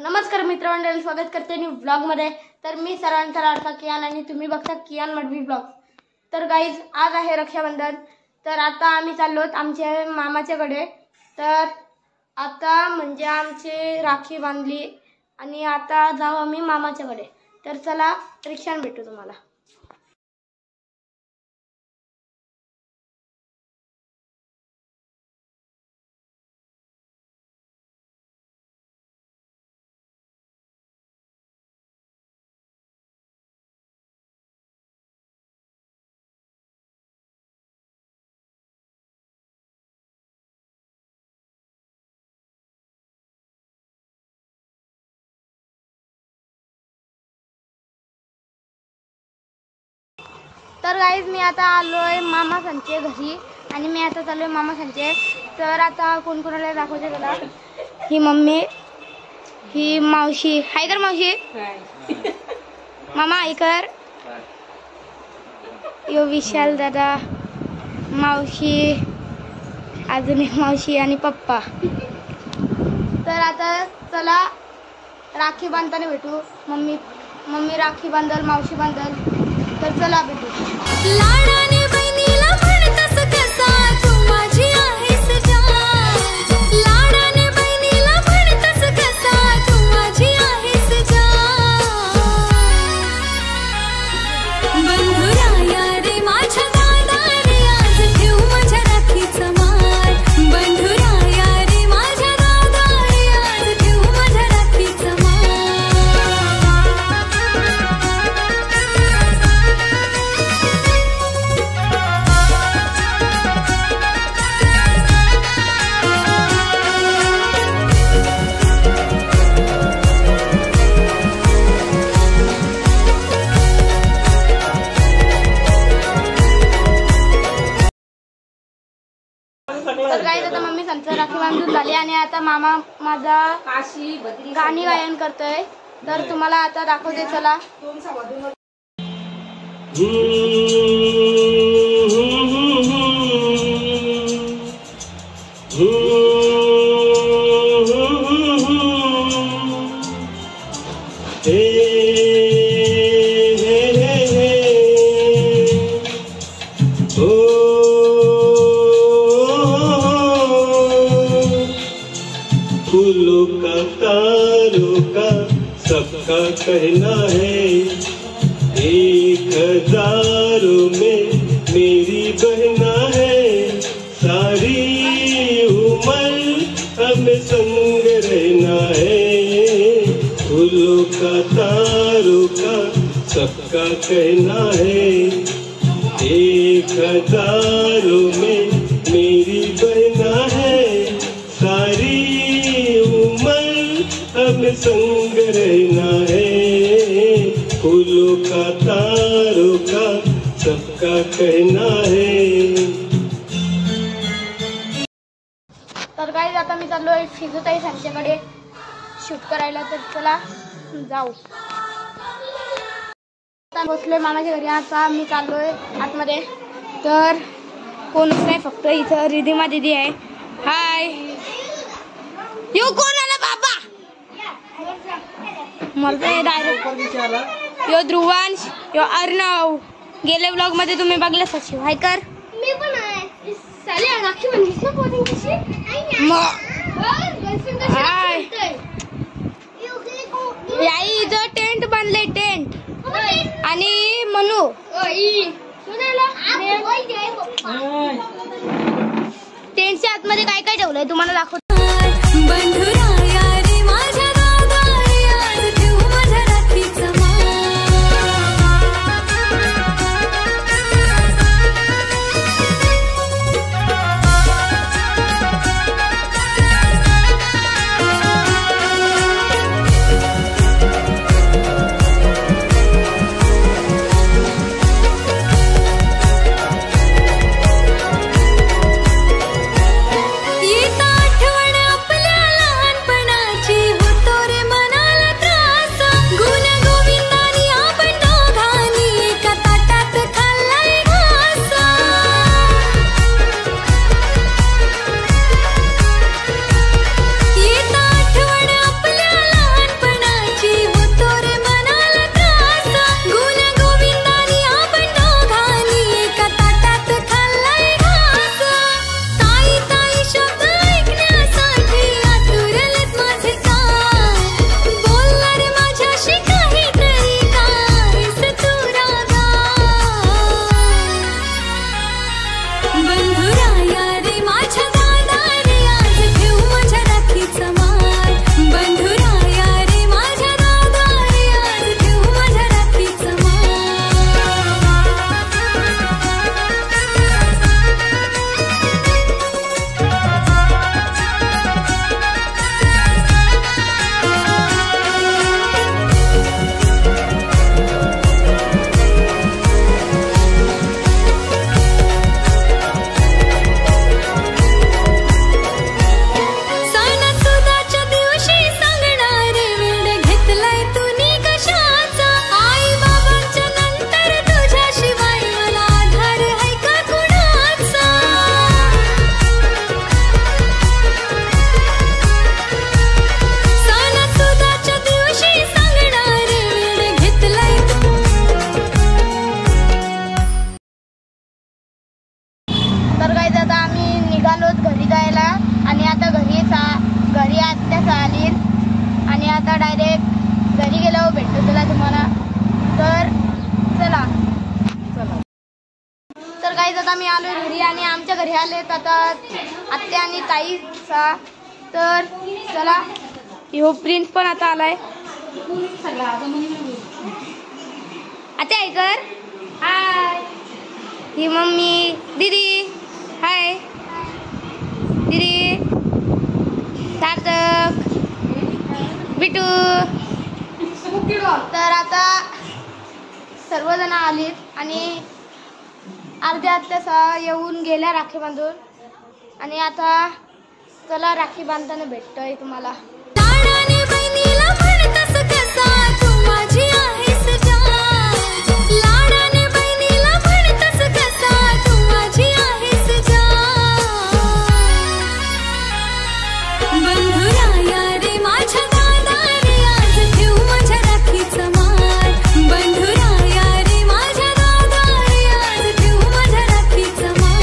नमस्कार मित्रमंडळी, स्वागत करते मी व्लॉग मध्ये। तर मी सर्वांचा लाडका कियान आणि तुम्ही बघता कियान मडवी व्लॉग। तर गाईज, आज आहे रक्षाबंधन। तर आता आम्ही चाललोत आमच्या मामाच्याकडे। तर आता म्हणजे आमची राखी बांधली आणि आता जाऊ आम्ही मामाच्याकडे। तर चला रिक्षाने भेटू तुम्हाला। तर गाईज, मी आता आलोय मामा सांचे घरी आणि मी आता चाललोय मामा सांचे। तर आता कोण कोणाला दाखवते मला। ही मम्मी, ही मावशी, हाय कर मावशी, मामा ऐकर, यो विशाल दादा, मावशी, अजून एक मावशी आणि पप्पा। तर आता चला राखी बांधताना भेटू। मम्मी राखी बांधल, मावशी बांधल। तर चला भेटू। लाडाने बहिणीला म्हणतस कसा तू माझी आहेस जान, लाडाने बहिणीला म्हणतस कसा तू माझी आहेस जान। बंधुराया रे माझ्या दादा रे, आज ठेव माझ्या राखीचा मान। बंधुराया रे माझ्या दादा रे, आज ठेव माझ्या राखीचा मान। तर गाईज, आता मम्मी सांगते राखी बांधून झाली आणि आता मामा माझा गाणी गायन करतोय। तर तुम्हाला आता दाखवते, चला। फूलों का तारों का सबका कहना है, 1000 में मेरी बहना है। सारी उम्र हमें संग रहना है। फूलों का तारों का सबका कहना है, 1000 में मेरी बहना है। सारी हमें संग रहना है। फूलों का तारों का सबका कहना है। तर गाईज, आता मी चाललोय फिजूताई सांच्याकडे शूट करायला। तर चला जाऊ। आता बसलोय मामाच्या घरी। आता मी चाललोय आतमध्ये। तर कोणच नाही, फक्त इथं रिधिमा दीदी आहे। हाय, यो कोण आला बाबा? मरतोय डायरेक्ट। यो ध्रुवांश, यो अर्णव, गेले व्लॉग मध्ये तुम्ही बघले सचिव। हाय कर, मी पण आहे। साले राखी बांधलीस ना पोरींची? हाय, याई इथं टेंट बांधले, टेंट। आणि मनू टेंटच्या आतमध्ये काय काय ठेवलंय तुम्हाला दाखवतो। बंधुराया रे माझ्या दादा रे, आज ठेव माझ्या राखीचा येता आठवण घरी आलेत आता आत्या आणि ताईचा. तर चला हो प्रिन्स पण आता आलाय. आत्या ऐकर हाय. ही मम्मी दीदी हाय. दीदी सार्थक बिटू. तर आता सर्वजण आलीत आणि अर्ध्या आत्या येऊन गेल्या राखी बांधून. आणि आता चला राखी बांधताना भेटतोय तुम्हाला. लाडाने बहिणीला म्हणतस कसा तू माझी आहेस जान. लाडाने बहिणीला म्हणतस कसा तू माझी आहेस जान. बंधुराया रे माझ्या दादा रे आज ठेव माझ्या राखीचा मान. बंधुराया रे माझ्या दादा रे आज ठेव माझ्या राखीचा मान.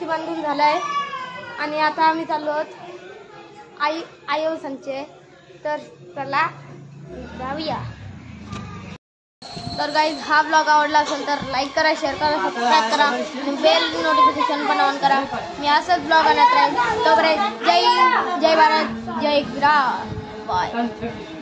बांधून झालाय आणि आता आम्ही चाललो आहोत आई सांगचे. तर चला जाऊया. तर गाईज हा ब्लॉग आवडला असेल तर लाईक करा, शेअर करा, सबस्क्राईब करा आणि बेल नोटिफिकेशन पण ऑन करा. मी असंच ब्लॉग आणत राहील. तोपर्यंत जय भारत, जय गुजरात. बाय.